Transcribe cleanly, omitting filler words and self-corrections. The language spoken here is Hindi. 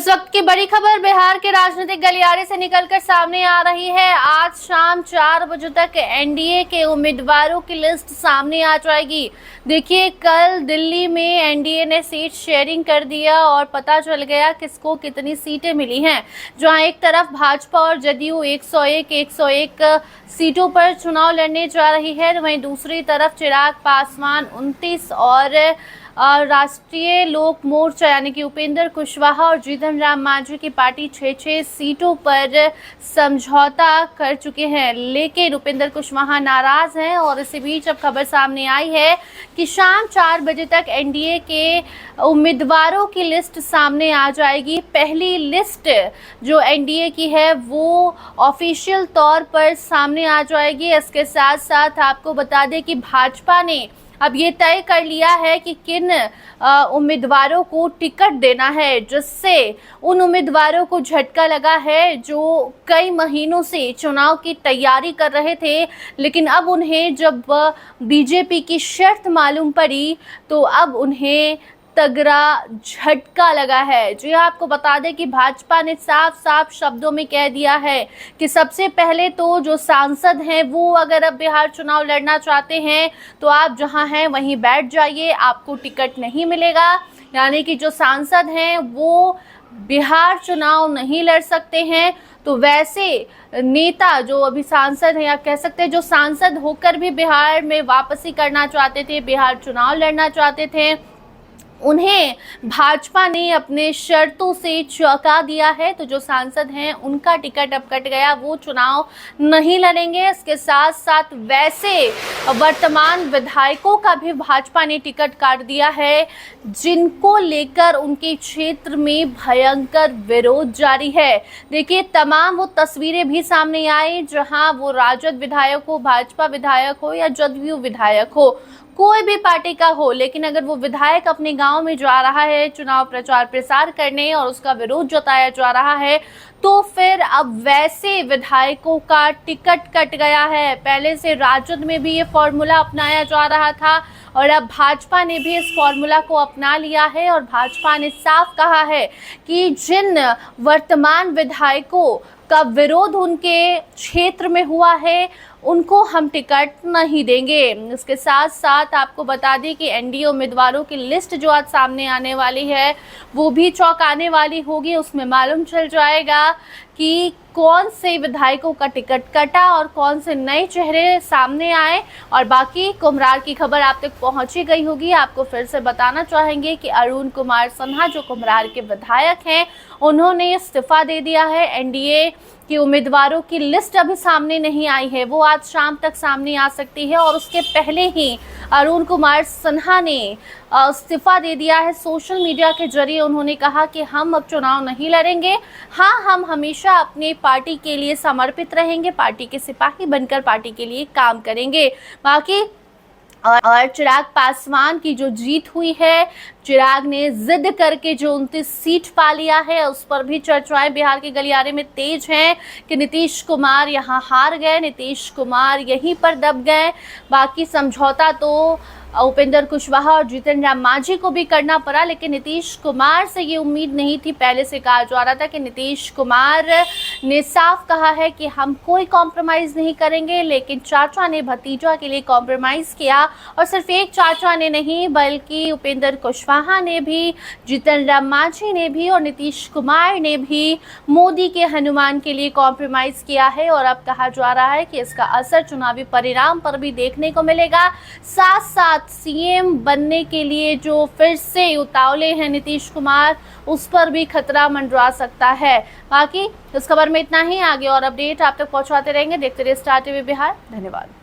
इस वक्त की बड़ी खबर बिहार के राजनीतिक गलियारे से निकलकर सामने आ रही है। आज शाम 4 बजे तक एनडीए के उम्मीदवारों की लिस्ट सामने आ जाएगी। देखिए, कल दिल्ली में एनडीए ने सीट शेयरिंग कर दिया और पता चल गया किसको कितनी सीटें मिली हैं। जहां एक तरफ भाजपा और जदयू 101 सीटों पर चुनाव लड़ने जा रही है, वहीं दूसरी तरफ चिराग पासवान 29 और राष्ट्रीय लोक मोर्चा यानी कि उपेंद्र कुशवाहा और जीतन राम मांझी की पार्टी 6 सीटों पर समझौता कर चुके हैं। लेकिन उपेंद्र कुशवाहा नाराज हैं और इसी बीच अब खबर सामने आई है कि शाम 4 बजे तक एनडीए के उम्मीदवारों की लिस्ट सामने आ जाएगी। पहली लिस्ट जो एनडीए की है वो ऑफिशियल तौर पर सामने आ जाएगी। इसके साथ साथ आपको बता दें कि भाजपा ने अब ये तय कर लिया है कि किन उम्मीदवारों को टिकट देना है, जिससे उन उम्मीदवारों को झटका लगा है जो कई महीनों से चुनाव की तैयारी कर रहे थे। लेकिन अब उन्हें जब बीजेपी की शर्त मालूम पड़ी तो अब उन्हें तगड़ा झटका लगा है। जी, आपको बता दें कि भाजपा ने साफ साफ शब्दों में कह दिया है कि सबसे पहले तो जो सांसद हैं वो अगर अब बिहार चुनाव लड़ना चाहते हैं तो आप जहां हैं वहीं बैठ जाइए, आपको टिकट नहीं मिलेगा। यानी कि जो सांसद हैं वो बिहार चुनाव नहीं लड़ सकते हैं। तो वैसे नेता जो अभी सांसद हैं या कह सकते हैं जो सांसद होकर भी बिहार में वापसी करना चाहते थे, बिहार चुनाव लड़ना चाहते थे, उन्हें भाजपा ने अपने शर्तों से चौंका दिया है। तो जो सांसद हैं उनका टिकट अब कट गया, वो चुनाव नहीं लड़ेंगे। इसके साथ साथ वैसे वर्तमान विधायकों का भी भाजपा ने टिकट काट दिया है, जिनको लेकर उनके क्षेत्र में भयंकर विरोध जारी है। देखिए, तमाम वो तस्वीरें भी सामने आई जहां वो राजद विधायक हो, भाजपा विधायक हो या जदयू विधायक हो, कोई भी पार्टी का हो, लेकिन अगर वो विधायक अपने गांव में जा रहा है चुनाव प्रचार प्रसार करने और उसका विरोध जताया जा रहा है तो फिर अब वैसे विधायकों का टिकट कट गया है। पहले से राजद में भी ये फॉर्मूला अपनाया जा रहा था और अब भाजपा ने भी इस फॉर्मूला को अपना लिया है और भाजपा ने साफ कहा है कि जिन वर्तमान विधायकों का विरोध उनके क्षेत्र में हुआ है उनको हम टिकट नहीं देंगे। इसके साथ साथ आपको बता दें कि एनडीए उम्मीदवारों की लिस्ट जो आज सामने आने वाली है वो भी चौंकाने वाली होगी। उसमें मालूम चल जाएगा कि कौन से विधायकों का टिकट कटा और कौन से नए चेहरे सामने आए। और बाकी कुम्हरार की खबर आप तक पहुंची गई होगी। आपको फिर से बताना चाहेंगे कि अरुण कुमार सिन्हा जो कुम्हरार के विधायक हैं, उन्होंने इस्तीफा दे दिया है। एनडीए कि उम्मीदवारों की लिस्ट अभी सामने नहीं आई है, वो आज शाम तक सामने आ सकती है। और उसके पहले ही अरुण कुमार सिन्हा ने इस्तीफा दे दिया है। सोशल मीडिया के जरिए उन्होंने कहा कि हम अब चुनाव नहीं लड़ेंगे, हाँ हम हमेशा अपनी पार्टी के लिए समर्पित रहेंगे, पार्टी के सिपाही बनकर पार्टी के लिए काम करेंगे। बाकी और चिराग पासवान की जो जीत हुई है, चिराग ने जिद करके जो 29 सीट पा लिया है, उस पर भी चर्चाएं बिहार के गलियारे में तेज हैं कि नीतीश कुमार यहां हार गए, नीतीश कुमार यहीं पर दब गए। बाकी समझौता तो उपेंद्र कुशवाहा और जीतन राम मांझी को भी करना पड़ा, लेकिन नीतीश कुमार से ये उम्मीद नहीं थी। पहले से कहा जा रहा था कि नीतीश कुमार ने साफ कहा है कि हम कोई कॉम्प्रोमाइज नहीं करेंगे, लेकिन चाचा ने भतीजा के लिए कॉम्प्रोमाइज किया। और सिर्फ एक चाचा ने नहीं बल्कि उपेंद्र कुशवाहा ने भी, जीतन राम मांझी ने भी और नीतीश कुमार ने भी मोदी के हनुमान के लिए कॉम्प्रोमाइज किया है। और अब कहा जा रहा है कि इसका असर चुनावी परिणाम पर भी देखने को मिलेगा। साथ साथ सीएम बनने के लिए जो फिर से उतावले हैं नीतीश कुमार, उस पर भी खतरा मंडरा सकता है। बाकी इस खबर में इतना ही। आगे और अपडेट आप तक पहुंचाते रहेंगे। देखते रहिए स्टार टीवी बिहार। धन्यवाद।